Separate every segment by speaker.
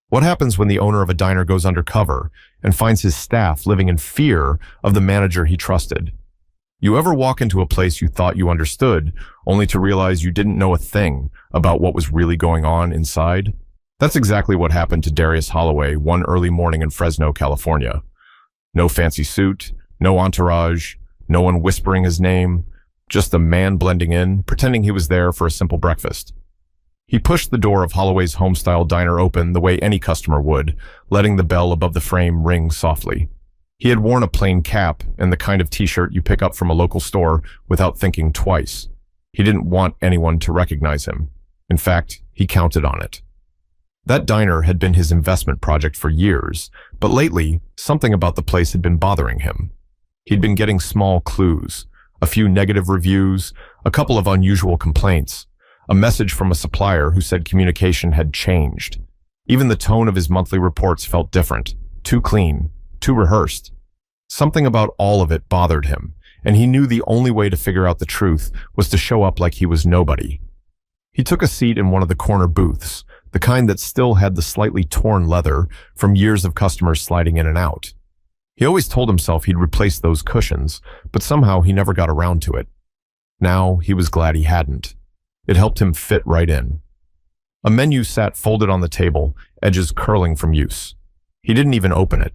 Speaker 1: What happens when the owner of a diner goes undercover and finds his staff living in fear of the manager he trusted? You ever walk into a place you thought you understood, only to realize you didn't know a thing about what was really going on inside? That's exactly what happened to Darius Holloway one early morning in Fresno, California. No fancy suit, no entourage, no one whispering his name, just a man blending in, pretending he was there for a simple breakfast. He pushed the door of Holloway's home-style diner open the way any customer would, letting the bell above the frame ring softly. He had worn a plain cap and the kind of t-shirt you pick up from a local store without thinking twice. He didn't want anyone to recognize him. In fact, he counted on it. That diner had been his investment project for years, but lately, something about the place had been bothering him. He'd been getting small clues, a few negative reviews, a couple of unusual complaints, a message from a supplier who said communication had changed. Even the tone of his monthly reports felt different, too clean, too rehearsed. Something about all of it bothered him, and he knew the only way to figure out the truth was to show up like he was nobody. He took a seat in one of the corner booths, the kind that still had the slightly torn leather from years of customers sliding in and out. He always told himself he'd replace those cushions, but somehow he never got around to it. Now he was glad he hadn't. It helped him fit right in. A menu sat folded on the table, edges curling from use. He didn't even open it.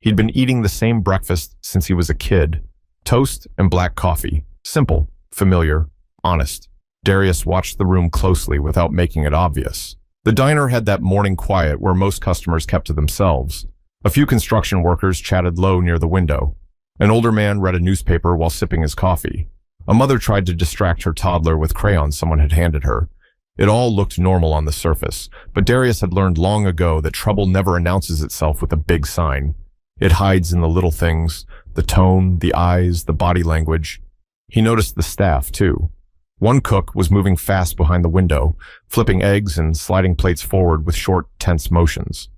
Speaker 1: He'd been eating the same breakfast since he was a kid. Toast and black coffee. Simple, familiar, honest. Darius watched the room closely without making it obvious. The diner had that morning quiet where most customers kept to themselves. A few construction workers chatted low near the window. An older man read a newspaper while sipping his coffee. A mother tried to distract her toddler with crayons someone had handed her. It all looked normal on the surface, but Darius had learned long ago that trouble never announces itself with a big sign. It hides in the little things, the tone, the eyes, the body language. He noticed the staff, too. One cook was moving fast behind the window, flipping eggs and sliding plates forward with short, tense motions.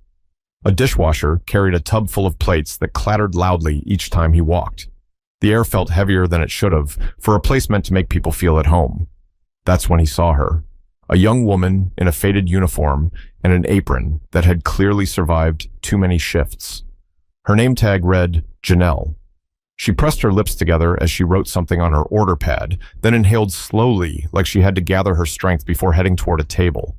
Speaker 1: A dishwasher carried a tub full of plates that clattered loudly each time he walked. The air felt heavier than it should have, for a place meant to make people feel at home. That's when he saw her. A young woman in a faded uniform and an apron that had clearly survived too many shifts. Her name tag read Janelle. She pressed her lips together as she wrote something on her order pad, then inhaled slowly like she had to gather her strength before heading toward a table.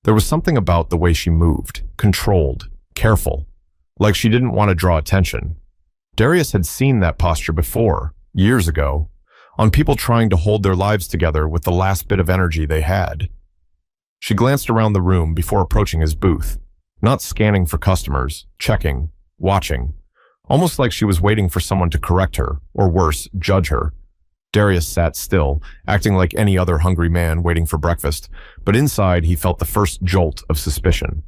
Speaker 1: There was something about the way she moved, controlled, careful, like she didn't want to draw attention. Darius had seen that posture before, years ago, on people trying to hold their lives together with the last bit of energy they had. She glanced around the room before approaching his booth, not scanning for customers, checking, watching, almost like she was waiting for someone to correct her, or worse, judge her. Darius sat still, acting like any other hungry man waiting for breakfast, but inside he felt the first jolt of suspicion.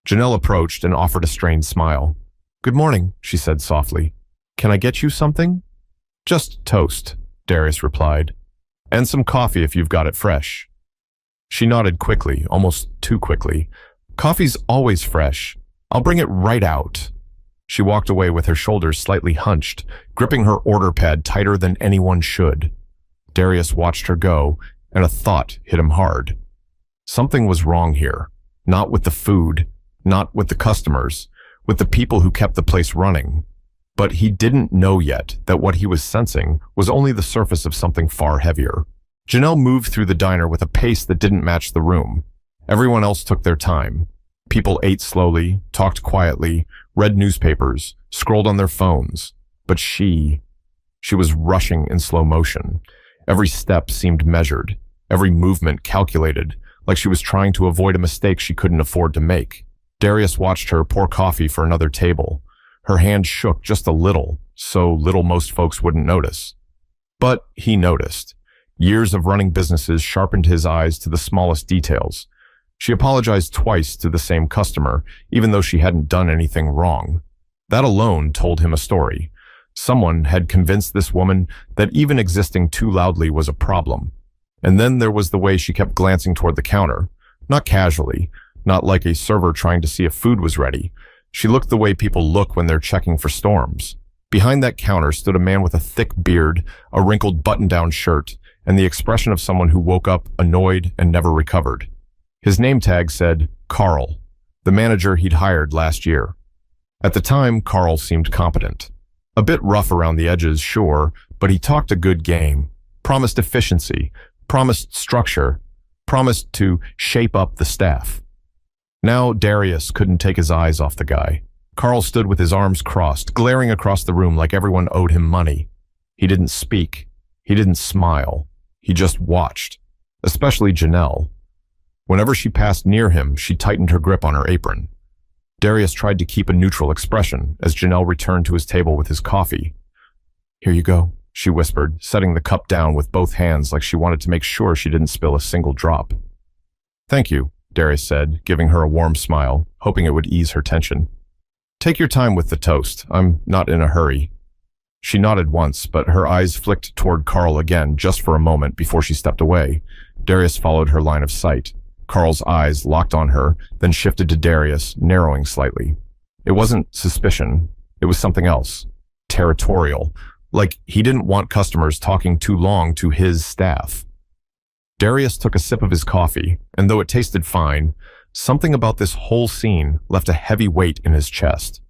Speaker 1: Janelle approached and offered a strained smile. "Good morning," she said softly. "Can I get you something?" "Just toast," Darius replied. "And some coffee if you've got it fresh." She nodded quickly, almost too quickly. "Coffee's always fresh. I'll bring it right out." She walked away with her shoulders slightly hunched, gripping her order pad tighter than anyone should. Darius watched her go, and a thought hit him hard. Something was wrong here. Not with the food, not with the customers, with the people who kept the place running. But he didn't know yet that what he was sensing was only the surface of something far heavier. Janelle moved through the diner with a pace that didn't match the room. Everyone else took their time. People ate slowly, talked quietly, read newspapers, scrolled on their phones. But she was rushing in slow motion. Every step seemed measured, every movement calculated, like she was trying to avoid a mistake she couldn't afford to make. Darius watched her pour coffee for another table. Her hand shook just a little, so little most folks wouldn't notice. But he noticed. Years of running businesses sharpened his eyes to the smallest details. She apologized twice to the same customer, even though she hadn't done anything wrong. That alone told him a story. Someone had convinced this woman that even existing too loudly was a problem. And then there was the way she kept glancing toward the counter. Not casually, not like a server trying to see if food was ready. She looked the way people look when they're checking for storms. Behind that counter stood a man with a thick beard, a wrinkled button-down shirt, and the expression of someone who woke up annoyed and never recovered. His name tag said, Carl. the manager he'd hired last year. At the time, Carl seemed competent. A bit rough around the edges, sure, but he talked a good game, promised efficiency, promised structure, promised to shape up the staff. Now Darius couldn't take his eyes off the guy. Carl stood with his arms crossed, glaring across the room like everyone owed him money. He didn't speak. He didn't smile. He just watched, especially Janelle. Whenever she passed near him, she tightened her grip on her apron. Darius tried to keep a neutral expression as Janelle returned to his table with his coffee. "Here you go," she whispered, setting the cup down with both hands like she wanted to make sure she didn't spill a single drop. "Thank you," Darius said, giving her a warm smile, hoping it would ease her tension. "Take your time with the toast. I'm not in a hurry." She nodded once, but her eyes flicked toward Carl again just for a moment before she stepped away. Darius followed her line of sight. Carl's eyes locked on her, then shifted to Darius, narrowing slightly. It wasn't suspicion. It was something else. Territorial. Like he didn't want customers talking too long to his staff. Darius took a sip of his coffee, and though it tasted fine, something about this whole scene left a heavy weight in his chest.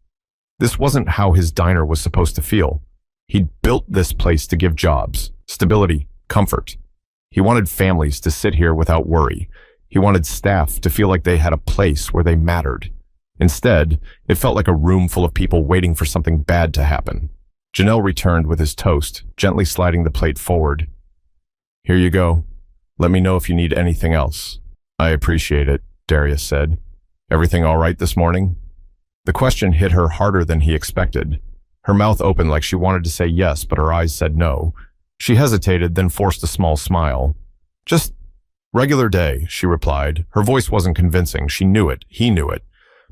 Speaker 1: This wasn't how his diner was supposed to feel. He'd built this place to give jobs, stability, comfort. He wanted families to sit here without worry. He wanted staff to feel like they had a place where they mattered. Instead, it felt like a room full of people waiting for something bad to happen. Janelle returned with his toast, gently sliding the plate forward. "Here you go. Let me know if you need anything else." "I appreciate it," Darius said. "Everything all right this morning?" The question hit her harder than he expected. Her mouth opened like she wanted to say yes, but her eyes said no. She hesitated, then forced a small smile. "Just regular day," she replied. Her voice wasn't convincing. She knew it. He knew it.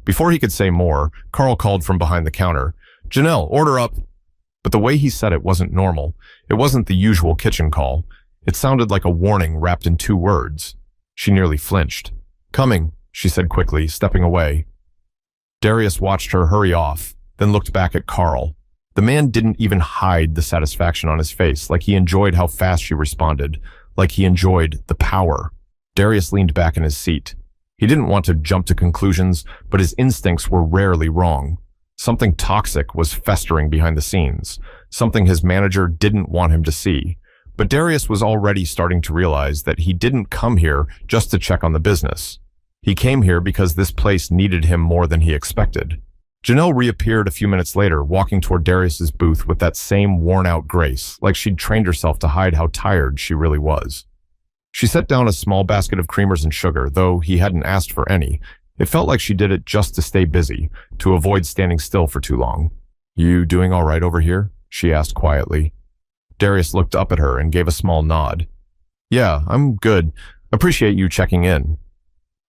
Speaker 1: Before he could say more, Carl called from behind the counter. "Janelle, order up." But the way he said it wasn't normal. It wasn't the usual kitchen call. It sounded like a warning wrapped in 2 words. She nearly flinched. "Coming," she said quickly, stepping away. Darius watched her hurry off, then looked back at Carl. The man didn't even hide the satisfaction on his face, like he enjoyed how fast she responded, like he enjoyed the power. Darius leaned back in his seat. He didn't want to jump to conclusions, but his instincts were rarely wrong. Something toxic was festering behind the scenes, something his manager didn't want him to see. But Darius was already starting to realize that he didn't come here just to check on the business. He came here because this place needed him more than he expected. Janelle reappeared a few minutes later, walking toward Darius's booth with that same worn-out grace, like she'd trained herself to hide how tired she really was. She set down a small basket of creamers and sugar, though he hadn't asked for any. It felt like she did it just to stay busy, to avoid standing still for too long. "You doing all right over here?" she asked quietly. Darius looked up at her and gave a small nod. "Yeah, I'm good. Appreciate you checking in."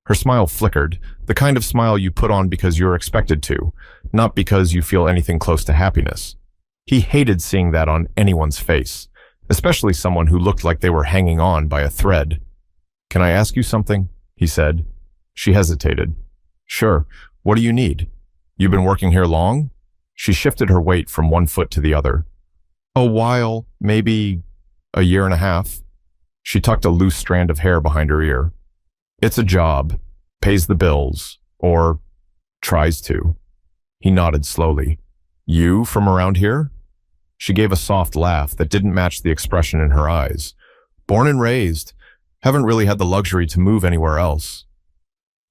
Speaker 1: Her smile flickered, the kind of smile you put on because you're expected to, not because you feel anything close to happiness. He hated seeing that on anyone's face, especially someone who looked like they were hanging on by a thread. "Can I ask you something?" he said. She hesitated. "Sure. What do you need? You've been working here long?" She shifted her weight from one foot to the other. "A while, maybe a year and a half." She tucked a loose strand of hair behind her ear. "It's a job, pays the bills, or tries to." He nodded slowly. "You from around here?" She gave a soft laugh that didn't match the expression in her eyes. "Born and raised. Haven't really had the luxury to move anywhere else."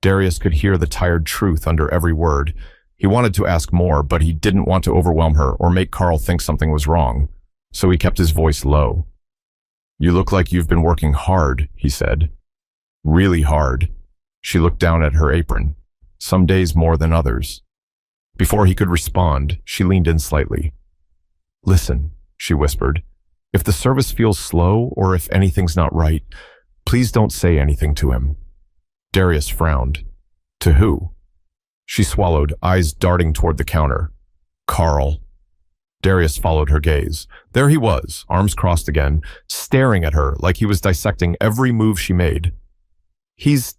Speaker 1: Darius could hear the tired truth under every word. He wanted to ask more, but he didn't want to overwhelm her or make Carl think something was wrong, so he kept his voice low. "You look like you've been working hard," he said. "Really hard." She looked down at her apron. "Some days more than others." Before he could respond, she leaned in slightly. "Listen," she whispered. "If the service feels slow or if anything's not right, please don't say anything to him." Darius frowned. "To who?" She swallowed, eyes darting toward the counter. "Carl." Darius followed her gaze. There he was, arms crossed again, staring at her like he was dissecting every move she made. "He's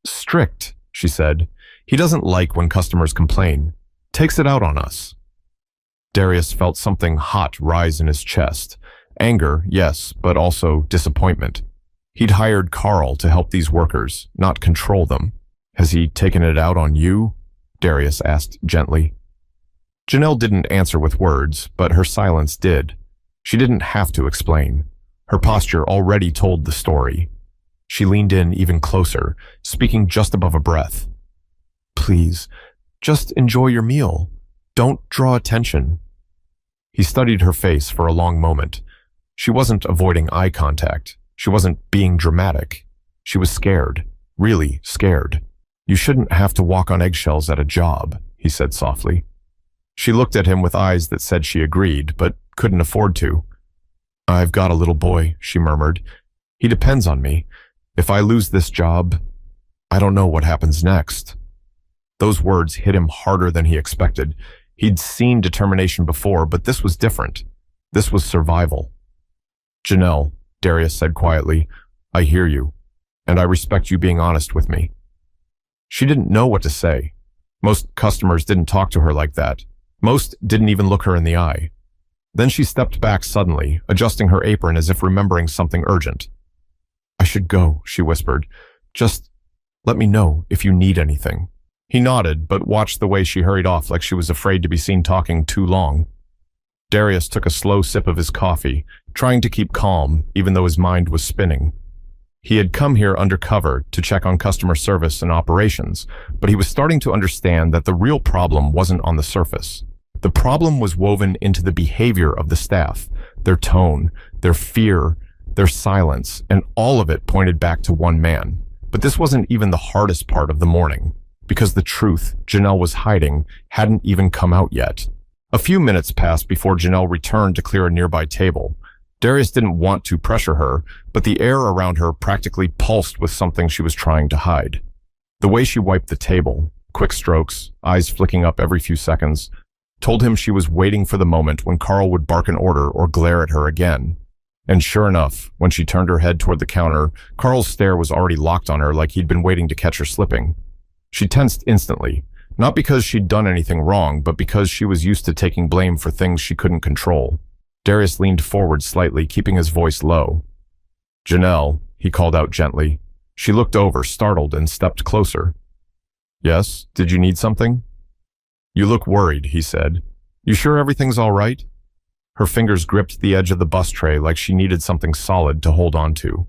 Speaker 1: strict," she said. "He doesn't like when customers complain. Takes it out on us." Darius felt something hot rise in his chest. Anger, yes, but also disappointment. He'd hired Carl to help these workers, not control them. Has he taken it out on you? Darius asked gently. Janelle didn't answer with words, but her silence did. She didn't have to explain. Her posture already told the story. She leaned in even closer, speaking just above a breath. Please, just enjoy your meal. Don't draw attention. He studied her face for a long moment. She wasn't avoiding eye contact. She wasn't being dramatic. She was scared, really scared. You shouldn't have to walk on eggshells at a job, he said softly. She looked at him with eyes that said she agreed, but couldn't afford to. I've got a little boy, she murmured. He depends on me. If I lose this job, I don't know what happens next. Those words hit him harder than he expected. He'd seen determination before, but this was different. This was survival. Janelle, Darius said quietly, I hear you, and I respect you being honest with me. She didn't know what to say. Most customers didn't talk to her like that. Most didn't even look her in the eye. Then she stepped back suddenly, adjusting her apron as if remembering something urgent. I should go, she whispered. Just let me know if you need anything. He nodded, but watched the way she hurried off like she was afraid to be seen talking too long. Darius took a slow sip of his coffee, trying to keep calm, even though his mind was spinning. He had come here undercover to check on customer service and operations, but he was starting to understand that the real problem wasn't on the surface. The problem was woven into the behavior of the staff, their tone, their fear, their silence, and all of it pointed back to one man. But this wasn't even the hardest part of the morning, because the truth Janelle was hiding hadn't even come out yet. A few minutes passed before Janelle returned to clear a nearby table. Darius didn't want to pressure her, but the air around her practically pulsed with something she was trying to hide. The way she wiped the table, quick strokes, eyes flicking up every few seconds, told him she was waiting for the moment when Carl would bark an order or glare at her again. And sure enough, when she turned her head toward the counter, Carl's stare was already locked on her like he'd been waiting to catch her slipping. She tensed instantly, not because she'd done anything wrong, but because she was used to taking blame for things she couldn't control. Darius leaned forward slightly, keeping his voice low. Janelle, he called out gently. She looked over, startled, and stepped closer. Yes, did you need something? You look worried, he said. You sure everything's all right? Her fingers gripped the edge of the bus tray like she needed something solid to hold on to.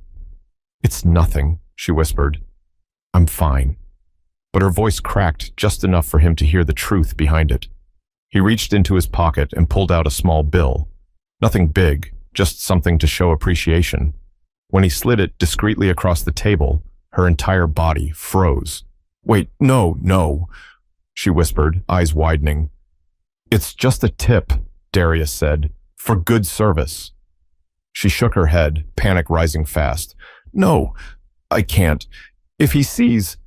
Speaker 1: It's nothing, she whispered. I'm fine. But her voice cracked just enough for him to hear the truth behind it. He reached into his pocket and pulled out a small bill. Nothing big, just something to show appreciation. When he slid it discreetly across the table, her entire body froze. Wait, no, she whispered, eyes widening. It's just a tip, Darius said, for good service. She shook her head, panic rising fast. No, I can't. If he sees...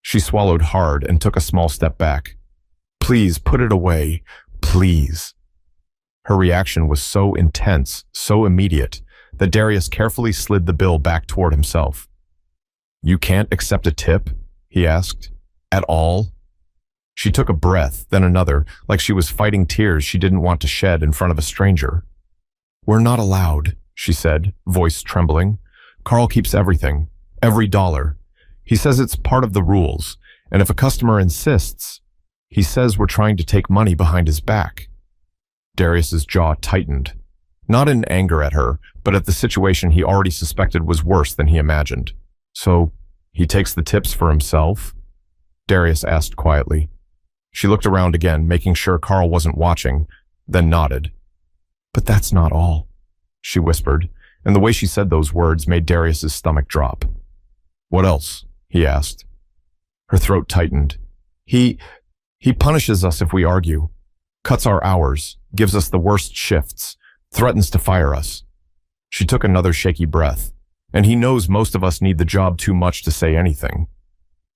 Speaker 1: She swallowed hard and took a small step back. Please put it away, please. Her reaction was so intense, so immediate, that Darius carefully slid the bill back toward himself. You can't accept a tip? He asked. At all? She took a breath, then another, like she was fighting tears she didn't want to shed in front of a stranger. We're not allowed, she said, voice trembling. Carl keeps everything, every dollar. He says it's part of the rules, and if a customer insists, he says we're trying to take money behind his back. Darius's jaw tightened, not in anger at her, but at the situation he already suspected was worse than he imagined. So, he takes the tips for himself? Darius asked quietly. She looked around again, making sure Carl wasn't watching, then nodded. But that's not all, she whispered, and the way she said those words made Darius's stomach drop. What else? He asked. Her throat tightened. He punishes us if we argue, cuts our hours, gives us the worst shifts, threatens to fire us. She took another shaky breath, and he knows most of us need the job too much to say anything.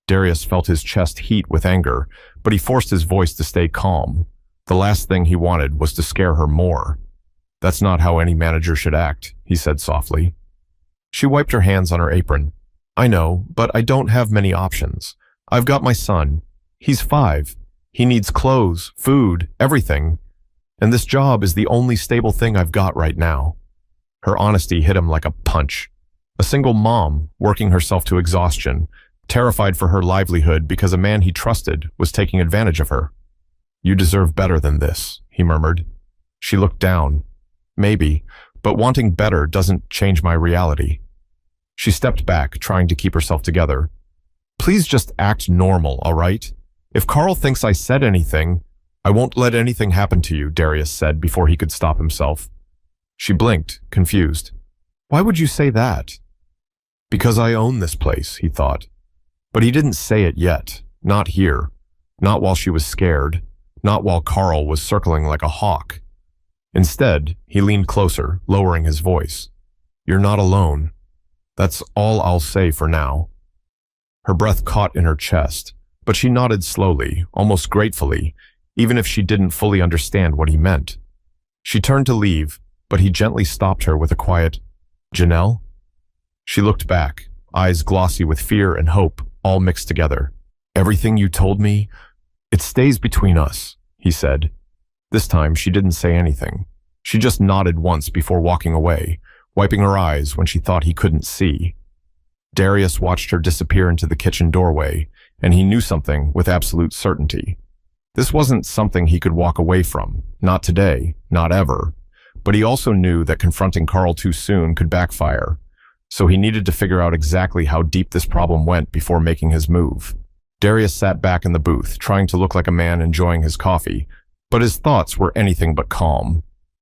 Speaker 1: Darius felt his chest heat with anger, but he forced his voice to stay calm. The last thing he wanted was to scare her more. That's not how any manager should act, he said softly. She wiped her hands on her apron. I know, but I don't have many options. I've got my son. He's 5. He needs clothes, food, everything. And this job is the only stable thing I've got right now. Her honesty hit him like a punch. A single mom, working herself to exhaustion, terrified for her livelihood because a man he trusted was taking advantage of her. "You deserve better than this," he murmured. She looked down. "Maybe, but wanting better doesn't change my reality." She stepped back, trying to keep herself together. "Please just act normal, all right? If Carl thinks I said anything, I won't let anything happen to you," Darius said before he could stop himself. She blinked, confused. "Why would you say that?" "Because I own this place," he thought. But he didn't say it yet. Not here. Not while she was scared. Not while Carl was circling like a hawk. Instead, he leaned closer, lowering his voice. "You're not alone. That's all I'll say for now." Her breath caught in her chest, but she nodded slowly, almost gratefully, even if she didn't fully understand what he meant. She turned to leave, but he gently stopped her with a quiet, "Janelle?" She looked back, eyes glossy with fear and hope, all mixed together. "Everything you told me, it stays between us," he said. This time, she didn't say anything. She just nodded once before walking away, wiping her eyes when she thought he couldn't see. Darius watched her disappear into the kitchen doorway, and he knew something with absolute certainty. This wasn't something he could walk away from, not today, not ever. But he also knew that confronting Carl too soon could backfire, so he needed to figure out exactly how deep this problem went before making his move. Darius sat back in the booth, trying to look like a man enjoying his coffee, but his thoughts were anything but calm.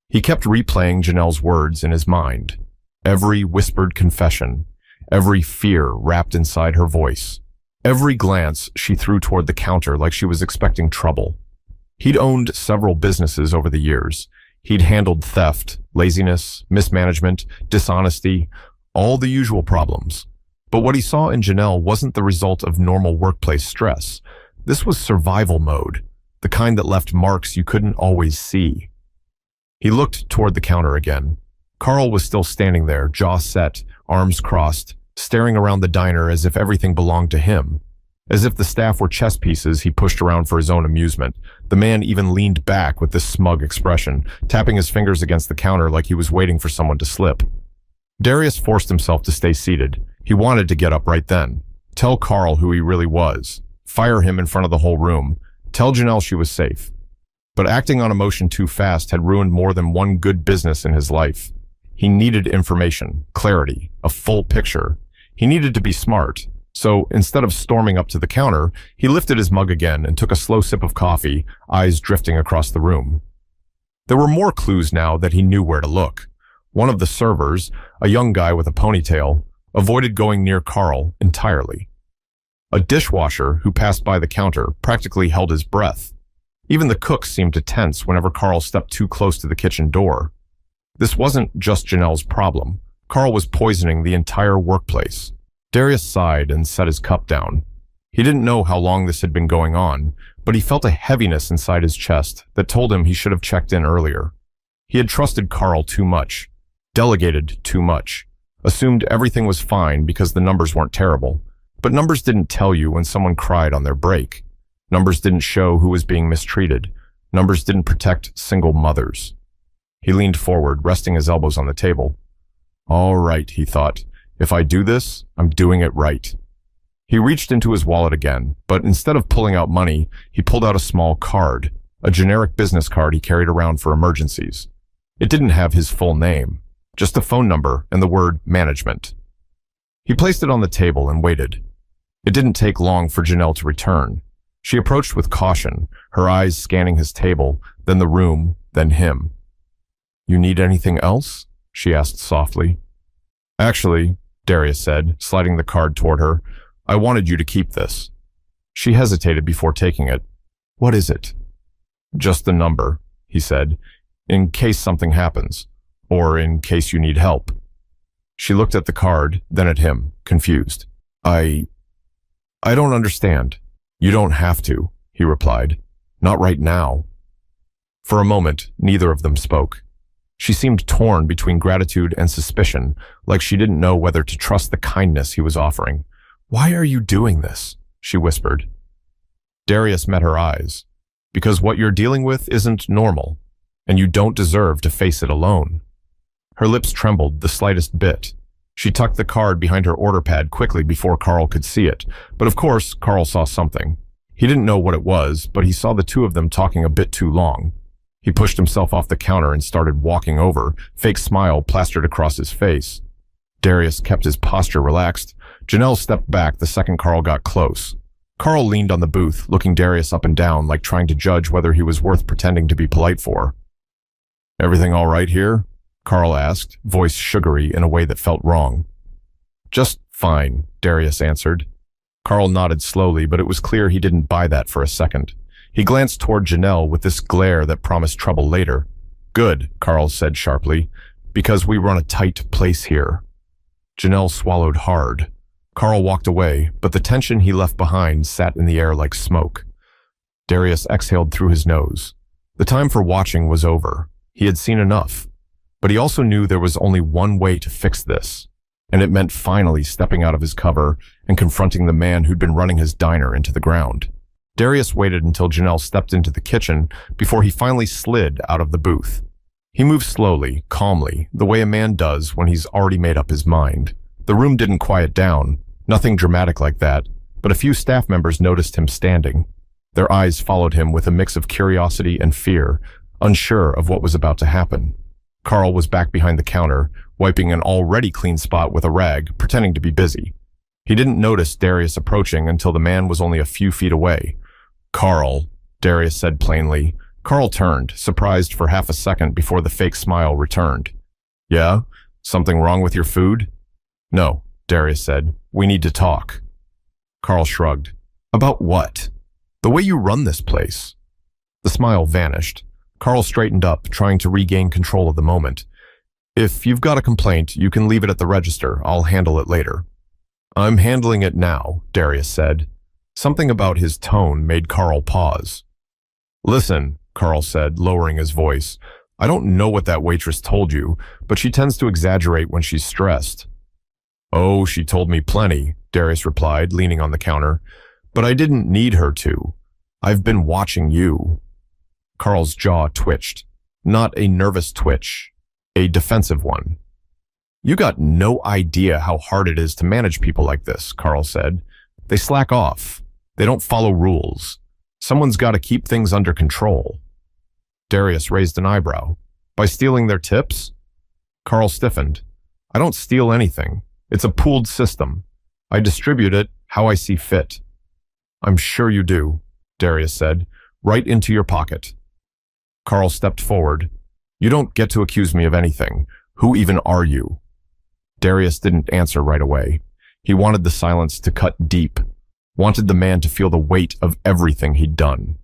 Speaker 1: He kept replaying Janelle's words in his mind. Every whispered confession, every fear wrapped inside her voice, every glance she threw toward the counter like she was expecting trouble. He'd owned several businesses over the years. He'd handled theft, laziness, mismanagement, dishonesty, all the usual problems. But what he saw in Janelle wasn't the result of normal workplace stress. This was survival mode, the kind that left marks you couldn't always see. He looked toward the counter again. Carl was still standing there, jaw set, arms crossed, staring around the diner as if everything belonged to him. As if the staff were chess pieces he pushed around for his own amusement. The man even leaned back with this smug expression, tapping his fingers against the counter like he was waiting for someone to slip. Darius forced himself to stay seated. He wanted to get up right then. Tell Carl who he really was. Fire him in front of the whole room. Tell Janelle she was safe. But acting on emotion too fast had ruined more than one good business in his life. He needed information, clarity, a full picture. He needed to be smart. So instead of storming up to the counter, he lifted his mug again and took a slow sip of coffee, eyes drifting across the room. There were more clues now that he knew where to look. One of the servers, a young guy with a ponytail, avoided going near Carl entirely. A dishwasher who passed by the counter practically held his breath. Even the cook seemed to tense whenever Carl stepped too close to the kitchen door. This wasn't just Janelle's problem. Carl was poisoning the entire workplace. Darius sighed and set his cup down. He didn't know how long this had been going on, but he felt a heaviness inside his chest that told him he should have checked in earlier. He had trusted Carl too much, delegated too much, assumed everything was fine because the numbers weren't terrible. But numbers didn't tell you when someone cried on their break. Numbers didn't show who was being mistreated. Numbers didn't protect single mothers. He leaned forward, resting his elbows on the table. All right, he thought. If I do this, I'm doing it right. He reached into his wallet again, but instead of pulling out money, he pulled out a small card, a generic business card he carried around for emergencies. It didn't have his full name, just a phone number and the word management. He placed it on the table and waited. It didn't take long for Janelle to return. She approached with caution, her eyes scanning his table, then the room, then him. You need anything else? She asked softly. Actually, Darius said, sliding the card toward her, I wanted you to keep this. She hesitated before taking it. What is it? Just the number, he said, in case something happens, or in case you need help. She looked at the card, then at him, confused. I don't understand. You don't have to, he replied. Not right now. For a moment, neither of them spoke. She seemed torn between gratitude and suspicion, like she didn't know whether to trust the kindness he was offering. Why are you doing this? She whispered. Darius met her eyes. Because what you're dealing with isn't normal, and you don't deserve to face it alone. Her lips trembled the slightest bit. She tucked the card behind her order pad quickly before Carl could see it, but of course, Carl saw something. He didn't know what it was, but he saw the two of them talking a bit too long. He pushed himself off the counter and started walking over, fake smile plastered across his face. Darius kept his posture relaxed. Janelle stepped back the second Carl got close. Carl leaned on the booth, looking Darius up and down like trying to judge whether he was worth pretending to be polite for. "Everything all right here?" Carl asked, voice sugary in a way that felt wrong. "Just fine," Darius answered. Carl nodded slowly, but it was clear he didn't buy that for a second. He glanced toward Janelle with this glare that promised trouble later. "Good," Carl said sharply, "because we run a tight place here." Janelle swallowed hard. Carl walked away, but the tension he left behind sat in the air like smoke. Darius exhaled through his nose. The time for watching was over. He had seen enough. But he also knew there was only one way to fix this, and it meant finally stepping out of his cover and confronting the man who'd been running his diner into the ground. Darius waited until Janelle stepped into the kitchen before he finally slid out of the booth. He moved slowly, calmly, the way a man does when he's already made up his mind. The room didn't quiet down, nothing dramatic like that, but a few staff members noticed him standing. Their eyes followed him with a mix of curiosity and fear, unsure of what was about to happen. Carl was back behind the counter, wiping an already clean spot with a rag, pretending to be busy. He didn't notice Darius approaching until the man was only a few feet away. "Carl," Darius said plainly. Carl turned, surprised for half a second before the fake smile returned. "Yeah? Something wrong with your food?" "No," Darius said. "We need to talk." Carl shrugged. "About what?" "The way you run this place." The smile vanished. Carl straightened up, trying to regain control of the moment. "If you've got a complaint, you can leave it at the register. I'll handle it later." "I'm handling it now," Darius said. Something about his tone made Carl pause. "Listen," Carl said, lowering his voice. "I don't know what that waitress told you, but she tends to exaggerate when she's stressed." "Oh, she told me plenty," Darius replied, leaning on the counter. "But I didn't need her to. I've been watching you." Carl's jaw twitched. Not a nervous twitch, a defensive one. "You got no idea how hard it is to manage people like this," Carl said. "They slack off. They don't follow rules. Someone's got to keep things under control." Darius raised an eyebrow. "By stealing their tips?" Carl stiffened. "I don't steal anything. It's a pooled system. I distribute it how I see fit." "I'm sure you do," Darius said. "Right into your pocket." Carl stepped forward. "You don't get to accuse me of anything. Who even are you?" Darius didn't answer right away. He wanted the silence to cut deep, wanted the man to feel the weight of everything he'd done.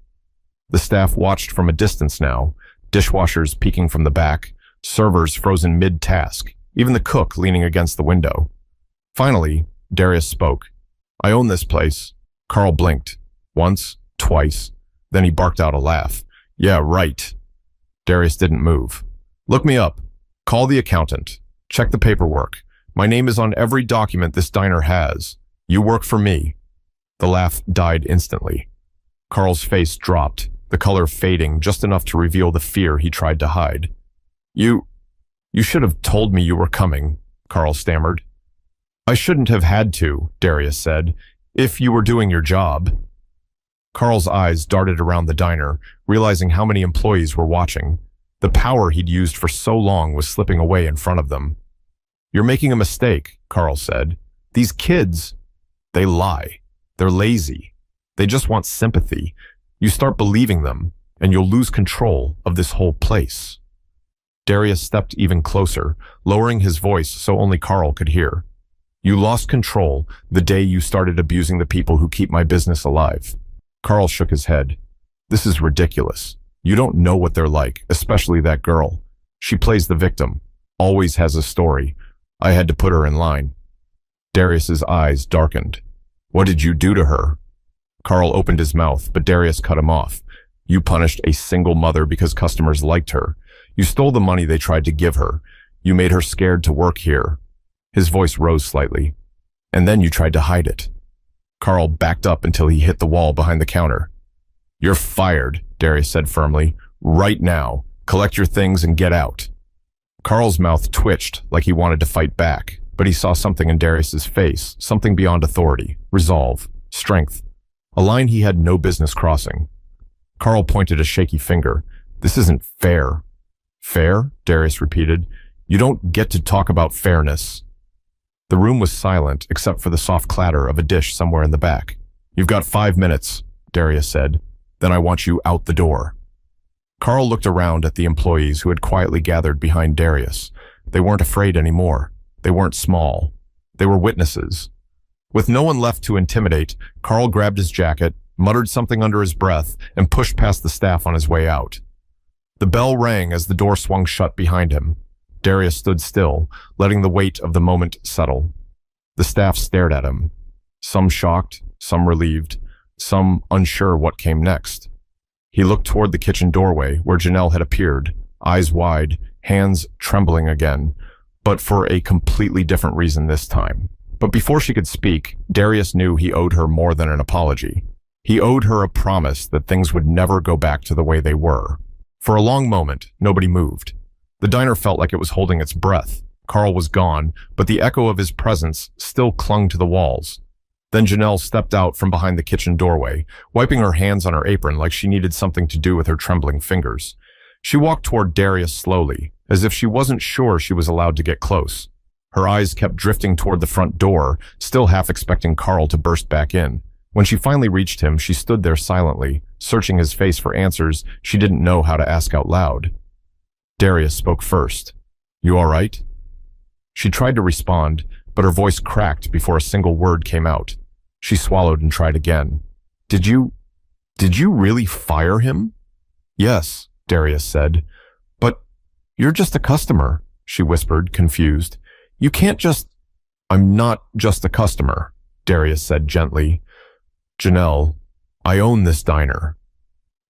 Speaker 1: The staff watched from a distance now, dishwashers peeking from the back, servers frozen mid-task, even the cook leaning against the window. Finally, Darius spoke. "I own this place." Carl blinked. Once, twice. Then he barked out a laugh. "Yeah, right." Darius didn't move. "Look me up. Call the accountant. Check the paperwork. My name is on every document this diner has. You work for me." The laugh died instantly. Carl's face dropped, the color fading just enough to reveal the fear he tried to hide. You should have told me you were coming," Carl stammered. "I shouldn't have had to," Darius said, "if you were doing your job." Carl's eyes darted around the diner, realizing how many employees were watching. The power he'd used for so long was slipping away in front of them. "You're making a mistake," Carl said. "These kids, they lie. They're lazy. They just want sympathy. You start believing them, and you'll lose control of this whole place." Darius stepped even closer, lowering his voice so only Carl could hear. "You lost control the day you started abusing the people who keep my business alive." Carl shook his head. "This is ridiculous. You don't know what they're like, especially that girl. She plays the victim, always has a story. I had to put her in line." Darius's eyes darkened. "What did you do to her?" Carl opened his mouth, but Darius cut him off. "You punished a single mother because customers liked her. You stole the money they tried to give her. You made her scared to work here." His voice rose slightly. "And then you tried to hide it." Carl backed up until he hit the wall behind the counter. "You're fired," Darius said firmly. "Right now. Collect your things and get out." Carl's mouth twitched like he wanted to fight back, but he saw something in Darius's face, something beyond authority, resolve, strength, a line he had no business crossing. Carl pointed a shaky finger. This isn't fair. Fair? Darius repeated. You don't get to talk about fairness. The room was silent except for the soft clatter of a dish somewhere in the back. You've got 5 minutes, Darius said. Then I want you out the door. Carl looked around at the employees who had quietly gathered behind Darius. They weren't afraid anymore. They weren't small. They were witnesses. With no one left to intimidate, Carl grabbed his jacket, muttered something under his breath, and pushed past the staff on his way out. The bell rang as the door swung shut behind him. Darius stood still, letting the weight of the moment settle. The staff stared at him, some shocked, some relieved, some unsure what came next. He looked toward the kitchen doorway where Janelle had appeared, eyes wide, hands trembling again, but for a completely different reason this time. But before she could speak, Darius knew he owed her more than an apology. He owed her a promise that things would never go back to the way they were. For a long moment, nobody moved. The diner felt like it was holding its breath. Carl was gone, but the echo of his presence still clung to the walls. Then Janelle stepped out from behind the kitchen doorway, wiping her hands on her apron like she needed something to do with her trembling fingers. She walked toward Darius slowly, as if she wasn't sure she was allowed to get close. Her eyes kept drifting toward the front door, still half expecting Carl to burst back in. When she finally reached him, she stood there silently, searching his face for answers she didn't know how to ask out loud. Darius spoke first. You all right? She tried to respond, but her voice cracked before a single word came out. She swallowed and tried again. Did you really fire him? Yes, Darius said. But you're just a customer, she whispered, confused. You can't just... I'm not just a customer, Darius said gently. Janelle, I own this diner.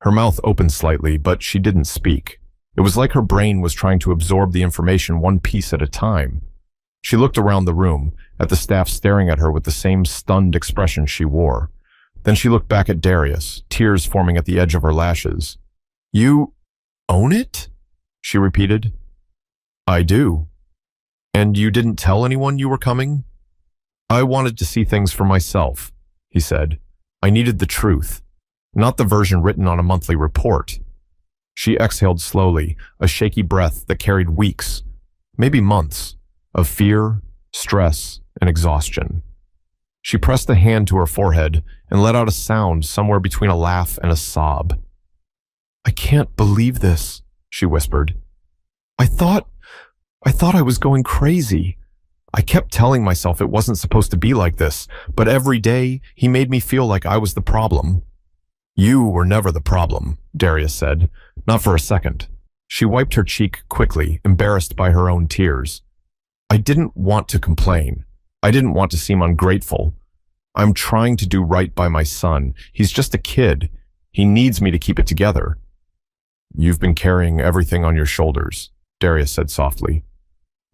Speaker 1: Her mouth opened slightly, but she didn't speak. It was like her brain was trying to absorb the information one piece at a time. She looked around the room, at the staff staring at her with the same stunned expression she wore. Then she looked back at Darius, tears forming at the edge of her lashes. You own it? She repeated. I do. And you didn't tell anyone you were coming? I wanted to see things for myself, he said. I needed the truth, not the version written on a monthly report. She exhaled slowly, a shaky breath that carried weeks, maybe months, of fear, stress, and exhaustion. She pressed a hand to her forehead and let out a sound somewhere between a laugh and a sob. I can't believe this, she whispered. I thought I was going crazy. I kept telling myself it wasn't supposed to be like this, but every day he made me feel like I was the problem. You were never the problem, Darius said, not for a second. She wiped her cheek quickly, embarrassed by her own tears. I didn't want to complain. I didn't want to seem ungrateful. I'm trying to do right by my son. He's just a kid. He needs me to keep it together. You've been carrying everything on your shoulders, Darius said softly.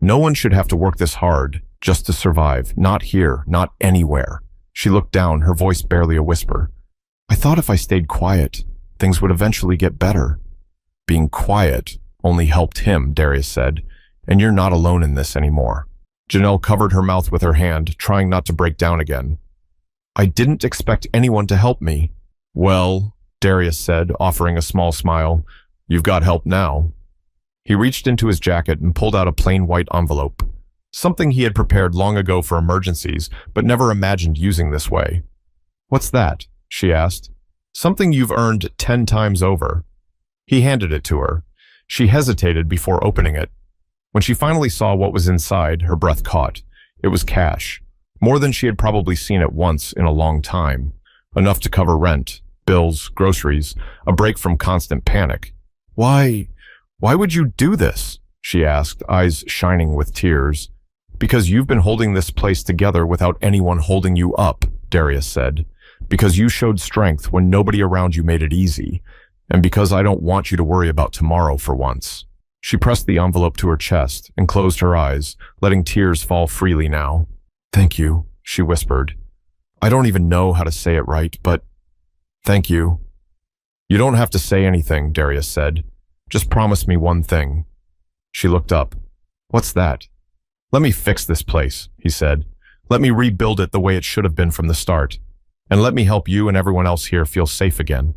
Speaker 1: No one should have to work this hard just to survive. Not here, not anywhere. She looked down, her voice barely a whisper. I thought if I stayed quiet, things would eventually get better. Being quiet only helped him, Darius said, and you're not alone in this anymore. Janelle covered her mouth with her hand, trying not to break down again. I didn't expect anyone to help me. Well, Darius said, offering a small smile, you've got help now. He reached into his jacket and pulled out a plain white envelope, something he had prepared long ago for emergencies, but never imagined using this way. What's that? She asked. Something you've earned 10 times over. He handed it to her. She hesitated before opening it. When she finally saw what was inside, her breath caught. It was cash, more than she had probably seen at once in a long time, enough to cover rent, bills, groceries, a break from constant panic. Why would you do this? She asked, eyes shining with tears. Because you've been holding this place together without anyone holding you up, Darius said. Because you showed strength when nobody around you made it easy. And because I don't want you to worry about tomorrow for once. She pressed the envelope to her chest and closed her eyes, letting tears fall freely now. Thank you, she whispered. I don't even know how to say it right, but thank you. You don't have to say anything, Darius said. Just promise me one thing. She looked up. What's that? "Let me fix this place," he said. "Let me rebuild it the way it should have been from the start. And let me help you and everyone else here feel safe again."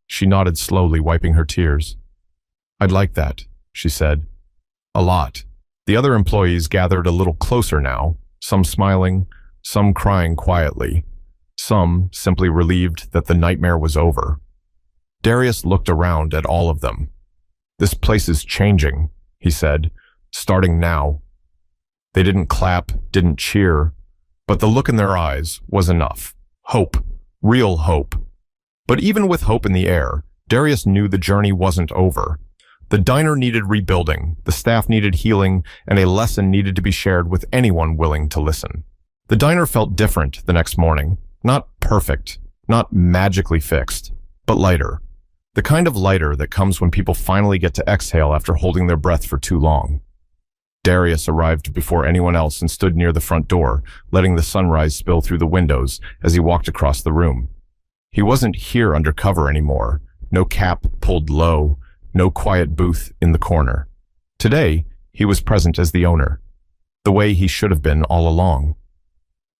Speaker 1: She nodded slowly, wiping her tears. "I'd like that," she said. "A lot." The other employees gathered a little closer now, some smiling, some crying quietly, some simply relieved that the nightmare was over. Darius looked around at all of them. "This place is changing," he said, "starting now." They didn't clap, didn't cheer, but the look in their eyes was enough. Hope, real hope. But even with hope in the air, Darius knew the journey wasn't over. The diner needed rebuilding, the staff needed healing, and a lesson needed to be shared with anyone willing to listen. The diner felt different the next morning. Not perfect, not magically fixed, but lighter. The kind of lighter that comes when people finally get to exhale after holding their breath for too long. Darius arrived before anyone else and stood near the front door, letting the sunrise spill through the windows as he walked across the room. He wasn't here undercover anymore. No cap pulled low, no quiet booth in the corner. Today, he was present as the owner, the way he should have been all along.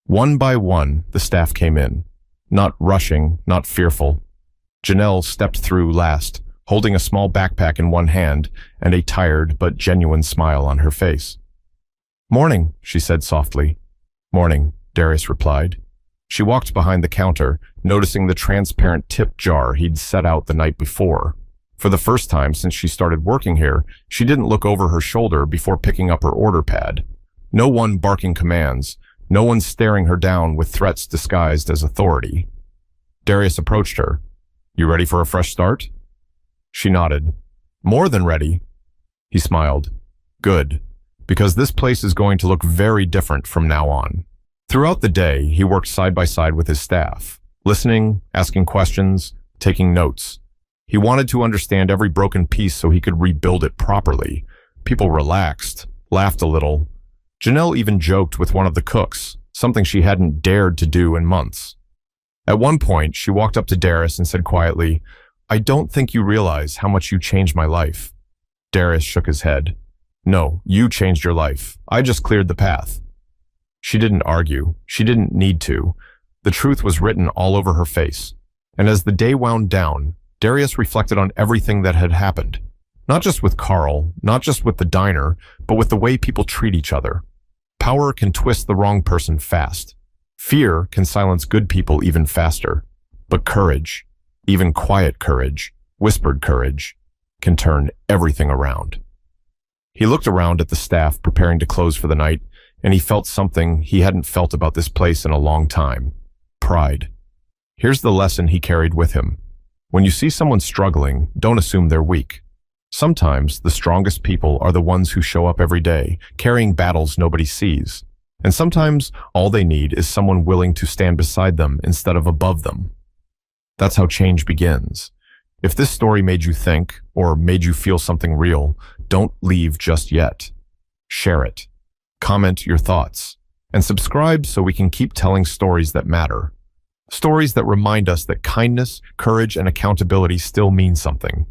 Speaker 1: One by one, the staff came in, not rushing, not fearful. Janelle stepped through last, holding a small backpack in one hand and a tired but genuine smile on her face. "Morning," she said softly. "Morning," Darius replied. She walked behind the counter, noticing the transparent tip jar he'd set out the night before. For the first time since she started working here, she didn't look over her shoulder before picking up her order pad. No one barking commands, no one staring her down with threats disguised as authority. Darius approached her. "You ready for a fresh start?" She nodded. "More than ready." He smiled. "Good, because this place is going to look very different from now on." Throughout the day, he worked side by side with his staff, listening, asking questions, taking notes. He wanted to understand every broken piece so he could rebuild it properly. People relaxed, laughed a little. Janelle even joked with one of the cooks, something she hadn't dared to do in months. At one point, she walked up to Darius and said quietly, "I don't think you realize how much you changed my life." Darius shook his head. "No, you changed your life. I just cleared the path." She didn't argue. She didn't need to. The truth was written all over her face. And as the day wound down, Darius reflected on everything that had happened. Not just with Carl, not just with the diner, but with the way people treat each other. Power can twist the wrong person fast. Fear can silence good people even faster. But courage, even quiet courage, whispered courage, can turn everything around. He looked around at the staff preparing to close for the night, and he felt something he hadn't felt about this place in a long time. Pride. Here's the lesson he carried with him. When you see someone struggling, don't assume they're weak. Sometimes the strongest people are the ones who show up every day, carrying battles nobody sees. And sometimes all they need is someone willing to stand beside them instead of above them. That's how change begins. If this story made you think, or made you feel something real, don't leave just yet. Share it. Comment your thoughts. And subscribe so we can keep telling stories that matter. Stories that remind us that kindness, courage, and accountability still mean something.